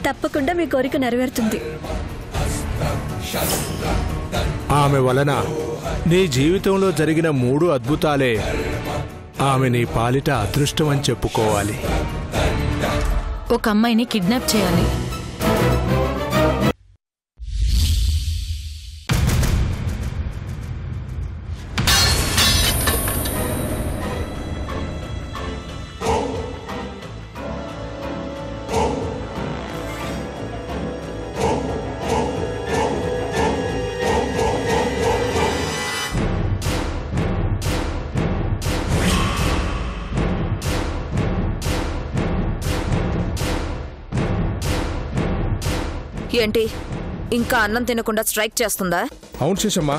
తప్పకుండా మీ కోరిక నెరవేరుతుంది. ఆమె వలన నీ జీవితంలో జరిగిన 3 అద్భుతాలే ఆమె నీ పాలిట అదృష్టం అని చెప్పుకోవాలి. ఒక అమ్మాయిని కిడ్నాప్ చేయాలి. ఏంటి ఇంకా అన్నం తినకుండా స్ట్రైక్ చేస్తుందా? అవును శేషమ్మా.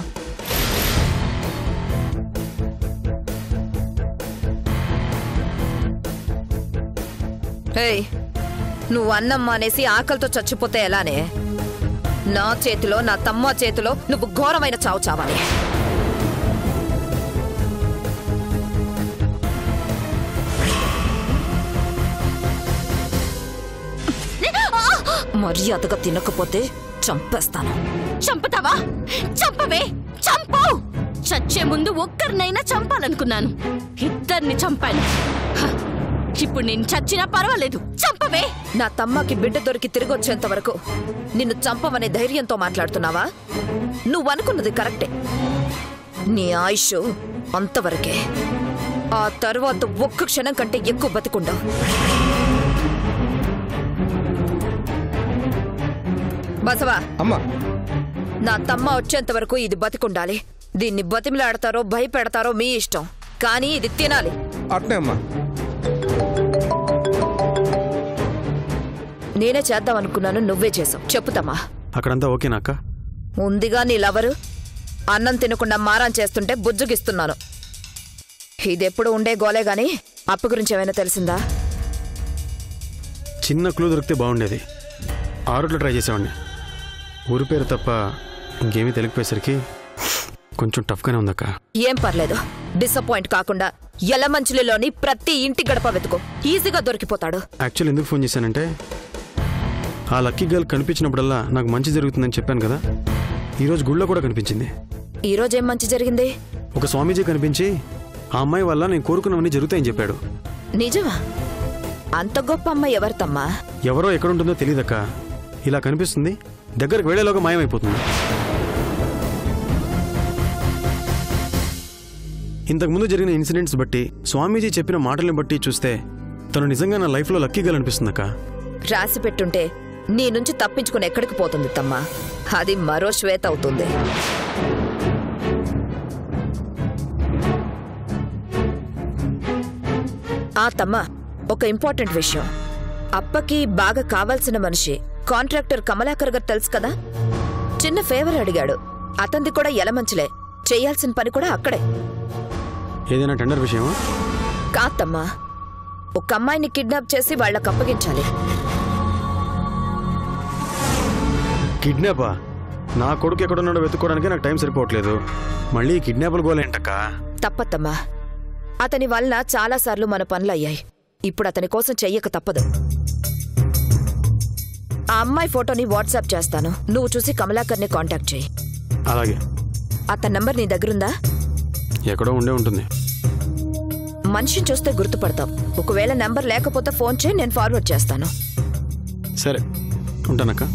నువ్వు అన్నం మానేసి ఆకలితో చచ్చిపోతే ఎలానే? నా చేతిలో, నా తమ్మ చేతిలో నువ్వు ఘోరమైన చావు చావాలి. మర్యాదగా తినకపోతే చంపేస్తాను. చంపుతావా? చంపవే, చంపు. చచ్చే ముందు ఒక్కరినైనా చంపాలనుకున్నాను, 2 చంపాను. ఇప్పుడు నేను చచ్చినా పర్వాలేదు, చంపవే. నా తమ్మకి బిడ్డ దొరికి తిరిగి వచ్చేంత వరకు నిన్ను చంపమనే ధైర్యంతో మాట్లాడుతున్నావా? నువ్వనుకున్నది కరెక్టే. నీ ఆయుష్ అంతవరకే. ఆ తర్వాత ఒక్క క్షణం కంటే ఎక్కువ బతికుండవు. బసవా, అమ్మా, నా తమ్మ వచ్చేంత వరకు ఇది బతికుండాలి. దీన్ని బతిమిలాడతారో భయపెడతారో మీ ఇష్టం, కానీ ఇది తినాలి. అట్నే అమ్మా. నేనే చేద్దామనుకున్నాను, నువ్వే చేసావు. చెప్పుతమ్మా. అక్కడంతా ఓకేనా అక్క? ఉందిగా నీ లవరు. అన్నం తినకుండా మారాన్ చేస్తుంటే బుజ్జుగిస్తున్నాను. ఇదెప్పుడు ఉండే గోలే గాని అప్పు గురించి ఏమైనా తెలిసిందా? చిన్న క్లూ దొరికితే బాగుండేది. 6 ట్రై చేసేవాడిని. ఊరి పేరు తప్ప ఇంకేమీ తెలియకపోయేసరికి కొంచెం టఫ్గానే ఉందక్క. ఏం పర్లేదు, డిసప్పాయింట్ కాకుండా యలమంచిలిలోని ప్రతి ఇంటి గడప వెతుకో, ఈజీగా దొరికిపోతాడు. యాక్చువల్ ఎందుకు ఫోన్ చేశానంటే, ఆ లక్కీ గర్ల్ కనిపించినప్పుడల్లా నాకు మంచి జరుగుతుందని చెప్పాను కదా. ఈరోజు గుళ్ళో కూడా కనిపించింది. ఈరోజు ఏం మంచి జరిగింది? ఒక స్వామీజీ కనిపించి ఆ అమ్మాయి వల్ల నేను కోరుకున్నవన్నీ జరుగుతాయని చెప్పాడు. నిజమా? అంత గొప్ప అమ్మాయి ఎవరితమ్మా? ఎవరో ఎక్కడుంటుందో తెలియదక్క. ఇలా కనిపిస్తుంది, దగ్గరకు వెళ్లేలోగా మాయమైపోతుంది. ఇంతకుముందు జరిగిన ఇన్సిడెంట్స్ బట్టి, స్వామీజీ చెప్పిన మాటల్ని బట్టి చూస్తే తను నిజంగా నా లైఫ్లో లక్కీ గర్ల్ అనిపిస్తుందక్క. రాసి పెట్టుంటే నీ నుంచి తప్పించుకుని ఎక్కడికి పోతుంది తమ్మా? అది మరో శ్వేత అవుతుంది. ఆ తమ్మా, ఒక ఇంపార్టెంట్ విషయం. అప్పకి బాగా కావాల్సిన మనిషి కాంట్రాక్టర్ కమలాకర్ గారు తెలుసు కదా. చిన్న ఫేవర్ అడిగాడు. అతనిది కూడా యలమంచిలే. చేయాల్సిన పని కూడా అక్కడే. ఏదైనా టెండర్ విషయమా? కాదమ్మా, ఒక అమ్మాయిని కిడ్నాప్ చేసి వాళ్ళకి అప్పగించాలి. కిడ్నాపా? నా కొడుకు ఎక్కడున్నాడో వెతుక్కోవడానికి నాకు టైం సరిపోవట్లేదు. మళ్ళీ కిడ్నాపులు గోలేంటక్క? తప్పత్తమ్మా, అతని వల్ల చాలాసార్లు మన పనులయ్యాయి. ఇప్పుడు అతని కోసం చెయ్యక తప్పదు. ఆ అమ్మాయి ఫోటోని వాట్సాప్ చేస్తాను, నువ్వు చూసి కమలాకర్ని కాంటాక్ట్ చేయి. అలాగే. అతని నంబర్ నీ దగ్గరుందా? ఎక్కడో ఉండే ఉంటుంది. మనిషిని చూస్తే గుర్తుపడతావు. ఒకవేళ నంబర్ లేకపోతే ఫోన్ చేయి, నేను ఫార్వర్డ్ చేస్తాను. సరే, ఉంటానక్క.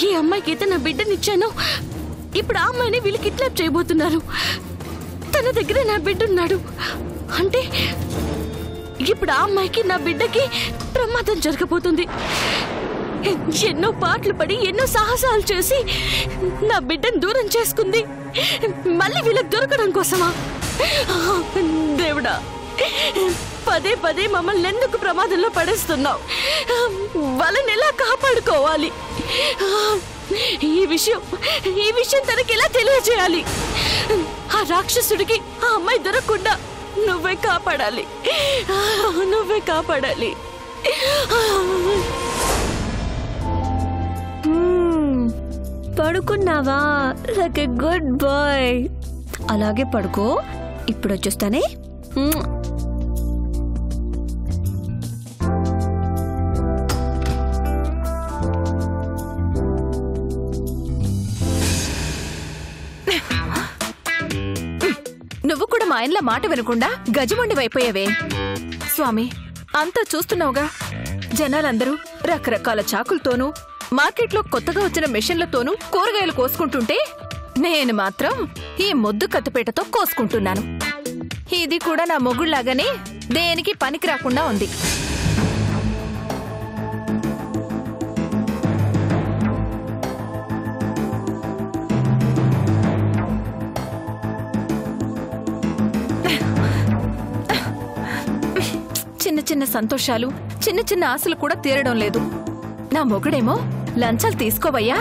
ఏ అమ్మాయికైతే నా బిడ్డనిచ్చానో ఇప్పుడు ఆ అమ్మాయిని వీళ్ళు కిడ్నాప్ చేయబోతున్నారు. తన దగ్గర నా బిడ్డ ఉన్నాడు అంటే ఇప్పుడు ఆ అమ్మాయికి నా బిడ్డకి ప్రమాదం జరగబోతుంది. ఎన్నో పాటలు పడి ఎన్నో సాహసాలు చేసి నా బిడ్డను దూరం చేసుకుంది మళ్ళీ వీళ్ళకి దొరకడం కోసమా? దేవుడా, పదే పదే మమ్మల్ని ఎందుకు ప్రమాదంలో పడేస్తున్నావు? వాళ్ళని ఎలా కాపాడుకోవాలి? ఈ విషయం తనకి ఎలా తెలియజేయాలి? ఆ రాక్షసుడికి ఆ అమ్మాయి దొరకకుండా నువ్వే కాపాడాలి, నువ్వే కాపాడాలి. పడుకున్నావా? Like a good boy. అలాగే పడుకో, ఇప్పుడు వచ్చేస్తానే. నువ్వు కూడా మా ఆయనలా మాట వినకుండా గజమండివైపోయావే. స్వామి, అంతా చూస్తున్నావుగా, జనాలందరూ రకరకాల చాకులతోనూ మార్కెట్లో కొత్తగా వచ్చిన మెషిన్లతోనూ కూరగాయలు కోసుకుంటుంటే నేను మాత్రం ఈ మొద్దు కత్తిపేటతో కోసుకుంటున్నాను. ఇది కూడా నా మొగుళ్లాగానే దేనికి పనికి రాకుండా ఉంది. చిన్న చిన్న సంతోషాలు, చిన్న చిన్న ఆశలు కూడా తీరడం లేదు. నా మొగుడేమో లంచాలు తీసుకోవయ్యా,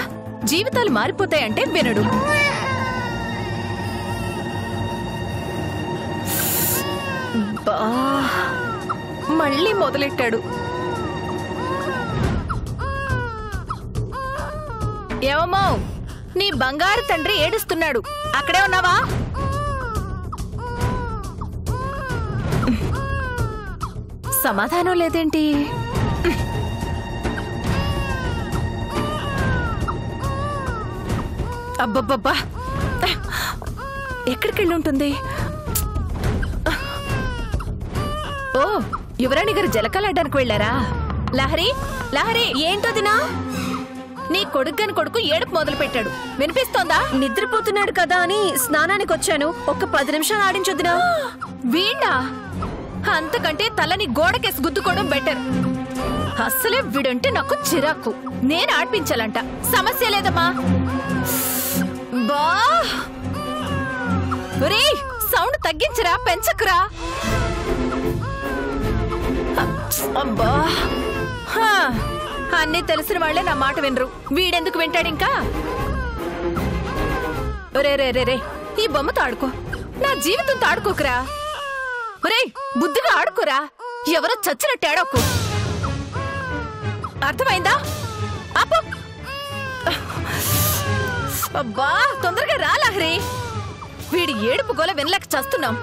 జీవితాలు మారిపోతాయంటే వినడు. మళ్ళీ మొదలెట్టాడు. ఏమమ్మో, నీ బంగారు తండ్రి ఏడుస్తున్నాడు, అక్కడే ఉన్నావా? సమాధానం లేదేంటి? అబ్బబ్బబ్బా, ఎక్కడికెళ్ళి ఉంటుంది? ఓ, యువరాణి గారు జలకాలాడడానికి వెళ్ళారా? లహరి, లహరి, ఏంటోదినా? నీ కొడుకు ఏడుపు మొదలు పెట్టాడు, వినిపిస్తోందా? నిద్రపోతున్నాడు కదా అని స్నానానికి వచ్చాను. ఒక 10 నిమిషాలు ఆడించొద్దునా? వీణా? అంతకంటే తలని గోడకేసి గుద్దుకోవడం బెటర్. అస్సలే వీడంటే నాకు చిరాకు. నేను ఆడిపించాలంట, సమస్య లేదమ్మా. బా, సౌండ్ తగ్గించరా, పెంచకురా. అబ్బా, అన్నీ తెలిసిన వాళ్లే నా మాట వినరు. వీడెందుకు వింటాడింకా? రే రే రే రే, ఈ బొమ్మతో ఆడుకో, నా జీవితంతో ఆడుకోకురా. రే, బుద్ధిగా ఆడుకోరా, ఎవరో చచ్చినట్టు ఆడోకు. అర్థమైందా? అప్పు, అబ్బా, తొందరగా రా లహరి. వీడి ఏడుపు గోల వినలేక చస్తున్నాం.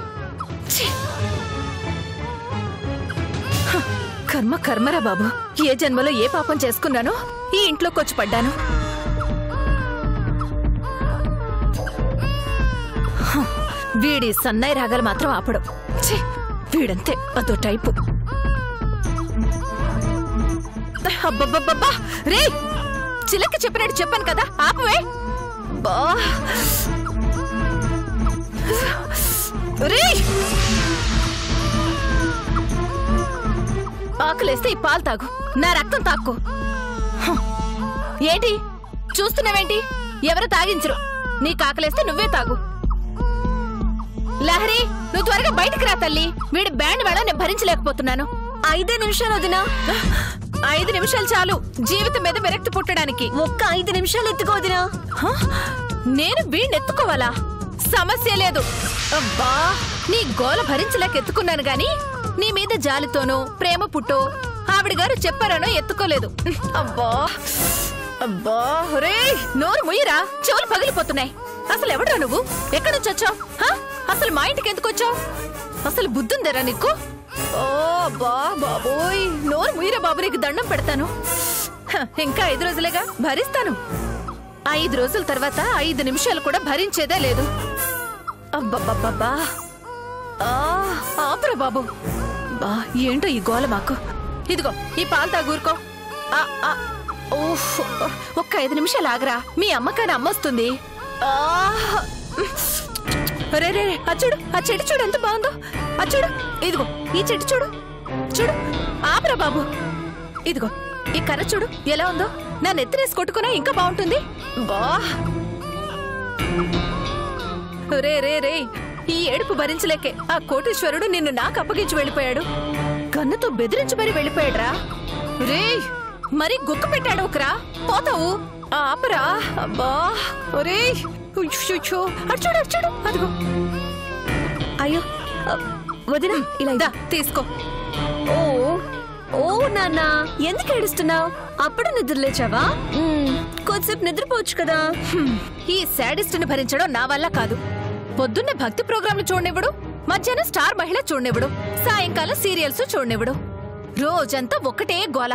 కర్మ కర్మరా బాబు, ఏ జన్మలో ఏ పాపం చేసుకున్నానో ఈ ఇంట్లోకి వచ్చి పడ్డాను. వీడి సన్నాయి రాగాలు మాత్రం ఆపడు. వీడంతే, అదో టైపు. అబ్బబ్బబ్బబ్బా, రే, చిలక చెప్పినట్టు చెప్పాను కదా, ఆపవే. బా, రే, ఆకలేస్తే ఈ పాలు తాగు, నా రక్తం తాక్కో. ఏంటి చూస్తున్నావేంటి? ఎవరు తాగించరు, నీకు ఆకలేస్తే నువ్వే తాగు. లహరి, నువ్వు త్వరగా బయటికి రా తల్లి. వీడి బ్యాండ్ వేళ నేను భరించలేకపోతున్నాను. 5 నిమిషాలు వదినా. 5 నిమిషాలు చాలు జీవితం మీద విరక్తి పుట్టడానికి. ఒక్క 5 నిమిషాలు ఎత్తుకోదినా. నేను వీడిని ఎత్తుకోవాలా? సమస్య లేదు. అబ్బా, నీ గోల భరించలేక ఎత్తుకున్నాను గాని నీ మీద జాలితోనో ప్రేమ పుట్టో ఆవిడ గారు చెప్పారనో ఎత్తుకోలేదు. అబ్బా అబ్బా, రే, నోరు ముయ్యరా, చెవులు పగిలిపోతున్నాయి. అసలు ఎవడ్రా నువ్వు? ఎక్కడి నుంచి వచ్చావు? అసలు మా ఇంటికి ఎందుకు వచ్చావు? అసలు బుద్ధుందరా నీకు? ఓ అబ్బా బాబోయ్, నోరు ముయ్యరా బాబు, నీకు దండం పెడతాను. ఇంకా 5 రోజులేగా భరిస్తాను. 5 రోజుల తర్వాత 5 నిమిషాలు కూడా భరించేదే లేదు. అబ్బబ్బబ్బబ్బా, ఆపరా బాబు. బా, ఏంటో ఈ గోల మాకు. ఇదిగో ఈ పాలు తాగూరుకో. ఓహ్, ఒక్క 5 నిమిషాలు ఆగరా, మీ అమ్మకాని అమ్మొస్తుంది. రే రే రే, చూడు, ఆ చెట్టు చూడు ఎంత బాగుందో. చూడు, ఇదిగో ఈ చెట్టు చూడు, చూడు. ఆపరా బాబు, ఇదిగో ఈ కర్ర చూడు ఎలా ఉందో. నా నెత్తినేసి కొట్టుకున్నా ఇంకా బాగుంటుంది. బా రే రే రే, ఈ ఏడుపు భరించలేకే ఆ కోటీశ్వరుడు నిన్ను నాకు అప్పగించి వెళ్ళిపోయాడు. కన్నుతో బెదిరించి మరీ వెళ్ళిపోయాడురా. రే మరి గుక్క పెట్టాడు ఒకరా, పోతావు. ఆపరా. అబ్బా ఒరే, అటు చూడు, అటు చూడు, అదిగో. అయ్యో వదినా, ఇలా తీసుకో. ఓ ఓ నాన్న, ఎందుకు ఏడుస్తున్నావు? అప్పుడు నిద్ర లేచావా? కొద్దిసేపు నిద్రపోవచ్చు కదా. ఈ శాడిస్ట్ని భరించడం నా వల్ల కాదు. పొద్దున్నే భక్తి ప్రోగ్రాంలు చూడనివ్వడు, మధ్యాహ్నం స్టార్ మహిళ చూడనివ్వడు, సాయంకాలం సీరియల్స్ చూడనివ్వడు. రోజంతా ఒకటే గోల.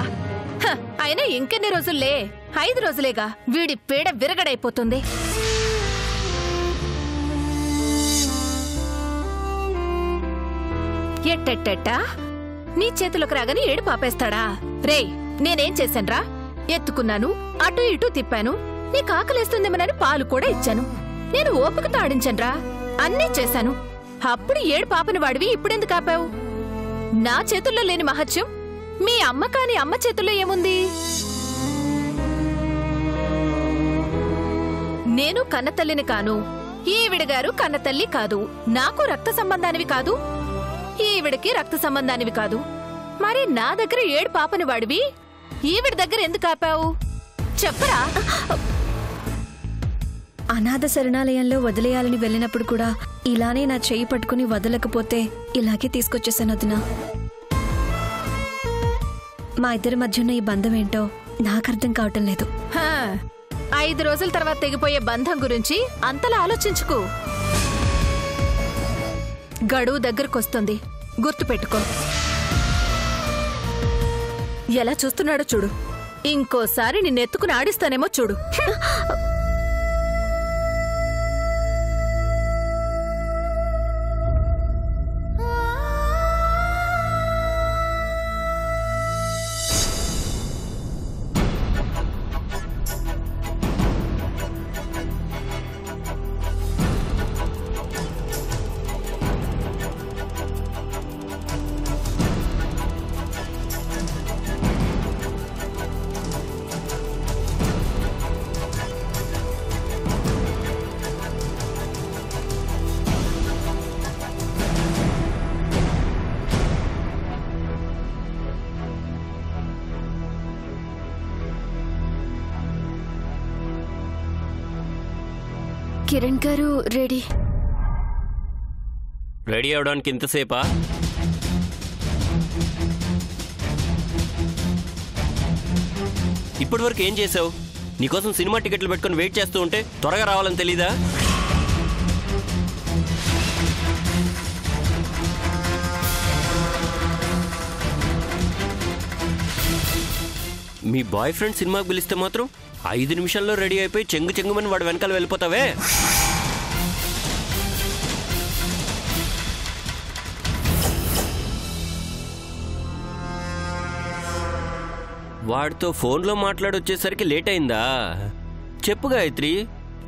అయినా ఇంకెన్ని రోజుల్లే, 5 రోజులేగా. వీడి పీడ విరగడైపోతుంది. ఎట్టెట్టెట్టా నీ చేతులకు రాగానే ఏడు పాపేస్తాడా? రేయ్, నేనేం చేశాన్రా? ఎత్తుకున్నాను, అటు ఇటు తిప్పాను, నీకు ఆకలేస్తుందేమోనని పాలు కూడా ఇచ్చాను. నేను ఓపికతో ఆడించన్రా, అన్నీ చేశాను. అప్పుడు ఏడు పాపని వాడివి ఇప్పుడెందుకు ఆపావు? నా చేతుల్లో లేని మహత్యం మీ అమ్మ కాని అమ్మ చేతుల్లో ఏముంది? నేను కన్నతల్లిని కాను, ఈవిడగారు కన్నతల్లి కాదు. నాకు రక్త సంబంధానివి కాదు, ఈవిడికి రక్త సంబంధానివి కాదు. మరి నా దగ్గర ఏడు పాపని వాడివి ఈవిడ దగ్గర ఎందుకు ఆపావు? చెప్పరా. అనాథ శరణాలయంలో వదిలేయాలని వెళ్ళినప్పుడు కూడా ఇలానే నా చెయ్యి పట్టుకుని వదలకపోతే ఇలాగే తీసుకొచ్చేసాను వదినా. మా ఇద్దరి మధ్యన ఈ బంధం ఏంటో నాకు అర్థం కావటం లేదు. 5 రోజుల తర్వాత తెగిపోయే బంధం గురించి అంతలా ఆలోచించుకు. గడువు దగ్గరకొస్తుంది, గుర్తుపెట్టుకో. ఎలా చూస్తున్నాడో చూడు. ఇంకోసారి నిన్నెత్తుకుని ఆడిస్తానేమో చూడు. కిరణ్ గారు రెడీ అవడానికి ఇంతసేపా? ఇప్పటి వరకు ఏం చేసావు? నీకోసం సినిమా టికెట్లు పెట్టుకుని వెయిట్ చేస్తూ ఉంటే త్వరగా రావాలని తెలీదా? మీ బాయ్ ఫ్రెండ్ సినిమాకి పిలిస్తే మాత్రం 5 నిమిషాల్లో రెడీ అయిపోయి చెంగుమని వాడు వెనకాల వెళ్ళిపోతావే. వాడితో ఫోన్లో మాట్లాడొచ్చేసరికి లేట్ అయిందా? చెప్పు గాయత్రి,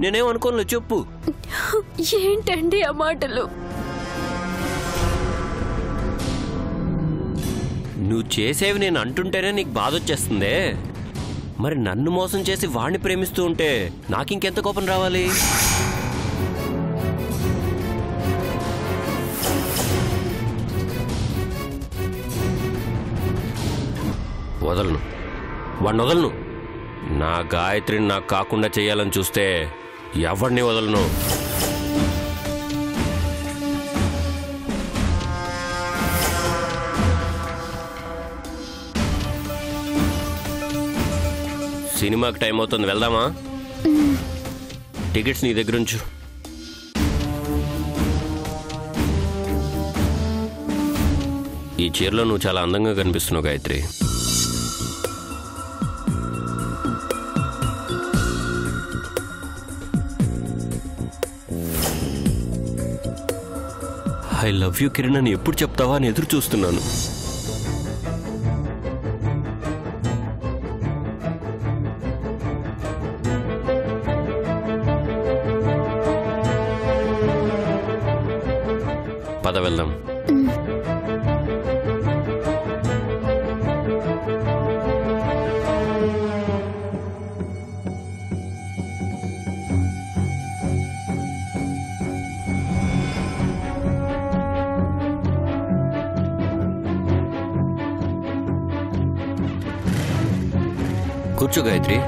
నేనేం అనుకోను, చెప్పు. ఏంటండి ఆ మాటలు? నువ్వు చేసేవి నేను అంటుంటేనే నీకు బాధ వచ్చేస్తుందే. మరి నన్ను మోసం చేసి వాణ్ణి ప్రేమిస్తూ ఉంటే నాకింకెంత కోపం రావాలి? వదలను, వాణ్ణి వదలను. నా గాయత్రిని నాకు కాకుండా చేయాలని చూస్తే ఎవరిని వదలను. సినిమాకి టైం అవుతుంది, వెళ్దామా? టికెట్స్ నీ దగ్గర ఉంచు. ఈ చీరలో నువ్వు చాలా అందంగా కనిపిస్తున్నావు Gayatri. I love you Kiran అని ఎప్పుడు చెప్తావా అని ఎదురు చూస్తున్నాను. పద వెళ్దాం. కూర్చో గాయత్రి.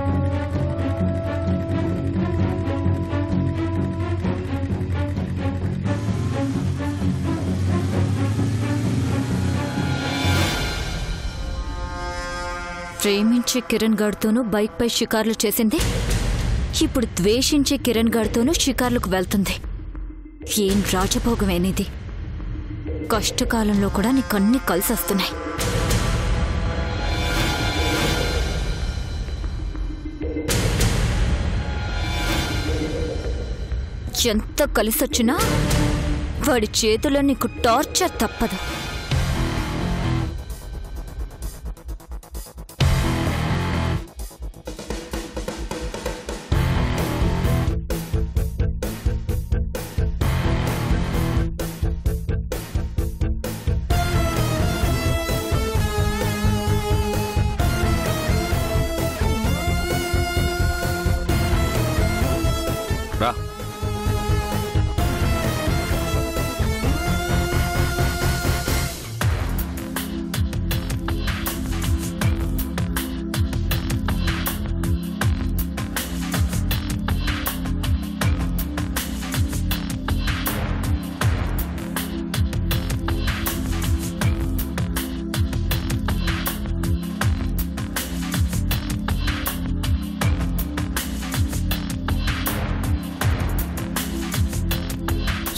ప్రేమించే కిరణ్ గాడితోనూ బైక్ పై షికార్లు చేసింది, ఇప్పుడు ద్వేషించే కిరణ్ గాడితోనూ షికార్లకు వెళ్తుంది. ఏం రాజభోగమేనిది. కష్టకాలంలో కూడా నీకన్నీ కలిసొస్తున్నాయి. ఎంత కలిసొచ్చినా వాడి చేతిలో నీకు టార్చర్ తప్పదు. రా.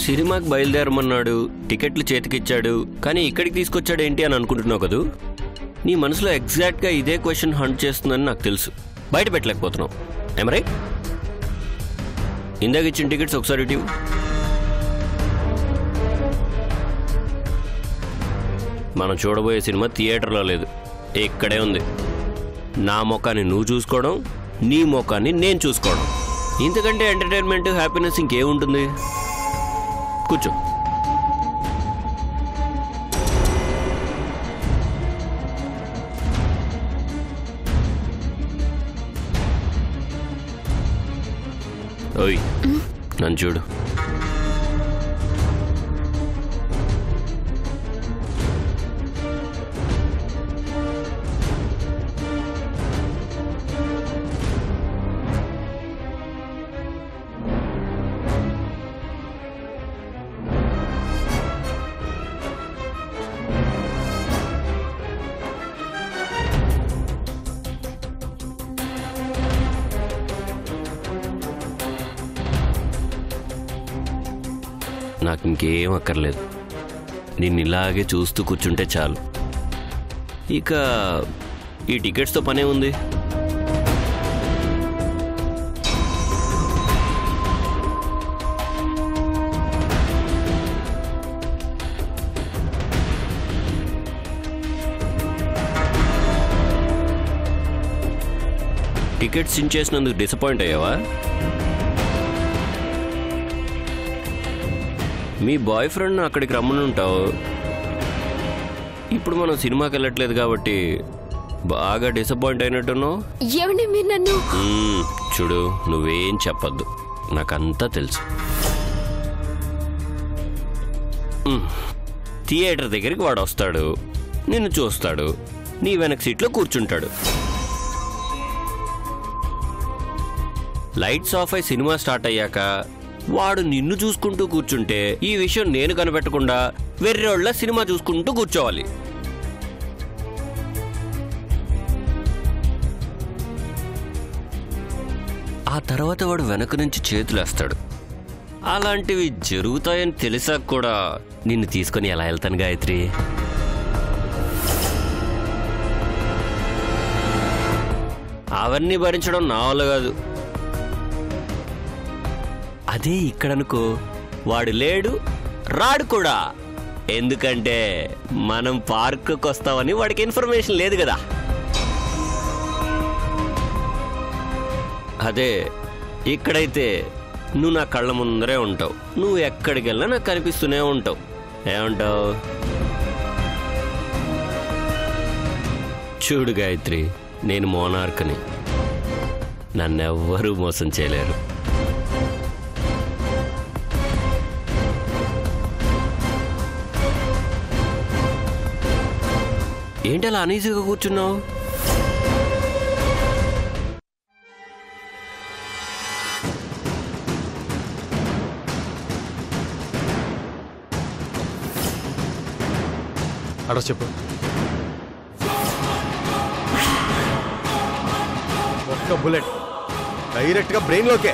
సినిమాకి బయలుదేరమన్నాడు, టికెట్లు చేతికిచ్చాడు, కానీ ఇక్కడికి తీసుకొచ్చాడు ఏంటి అని అనుకుంటున్నావు కదూ. నీ మనసులో ఎగ్జాక్ట్గా ఇదే క్వశ్చన్ హంట్ చేస్తుందని నాకు తెలుసు. బయట పెట్టలేకపోతున్నావు. ఏం రైట్? ఇందాక ఇచ్చిన టికెట్స్ ఒకసారి ఇటు. మనం చూడబోయే సినిమా థియేటర్లో లేదు, ఇక్కడే ఉంది. నా ముఖాన్ని నువ్వు చూసుకోవడం, నీ ముఖాన్ని నేను చూసుకోవడం. ఇంతకంటే ఎంటర్టైన్మెంట్, హ్యాపీనెస్ ఇంకేముంటుంది? కూర్చో. ఓయ్, నన్ను చూడు. నాకు ఇంకేం అక్కర్లేదు. నిన్ను ఇలాగే చూస్తూ కూర్చుంటే చాలు. ఇక ఈ టికెట్స్తో పనే ఉంది. టికెట్స్ చించేసినందుకు డిసప్పాయింట్ అయ్యావా? మీ బాయ్ ఫ్రెండ్ అక్కడికి రమ్మని ఉంటావు. ఇప్పుడు మనం సినిమాకి వెళ్ళట్లేదు కాబట్టి బాగా డిసప్పాయింట్ అయినట్టున్నావు. ఏమండి మీరు నన్ను చూడు, నువ్వేం చెప్పద్దు, నాకంతా తెలుసు. థియేటర్ దగ్గరికి వాడు వస్తాడు, నిన్ను చూస్తాడు, నీ వెనక సీట్లో కూర్చుంటాడు. లైట్స్ ఆఫ్ అయి సినిమా స్టార్ట్ అయ్యాక వాడు నిన్ను చూసుకుంటూ కూర్చుంటే ఈ విషయం నేను కనిపెట్టకుండా వెర్రోళ్ళ సినిమా చూసుకుంటూ కూర్చోవాలి. ఆ తర్వాత వాడు వెనక నుంచి చేతులేస్తాడు. అలాంటివి జరుగుతాయని తెలిసాక కూడా నిన్ను తీసుకొని ఎలా వెళ్తాను గాయత్రి? అవన్నీ భరించడం నా వల్ల కాదు. అదే ఇక్కడనుకో, వాడు లేడు, రాడు కూడా. ఎందుకంటే మనం పార్కుకి వస్తామని వాడికి ఇన్ఫర్మేషన్ లేదు కదా. అదే ఇక్కడైతే నువ్వు నా కళ్ళ ముందరే ఉంటావు. నువ్వు ఎక్కడికి వెళ్ళినా నాకు కనిపిస్తూనే ఉంటావు. ఏమంటావు? చూడు గాయత్రి, నేను మోనార్క్ని. నన్నెవ్వరూ మోసం చేయలేరు. ఏంటి అలా అనీజీగా కూర్చున్నావు? అడ్రస్ చెప్పు. ఒక్క బుల్లెట్ డైరెక్ట్గా బ్రెయిన్లోకే.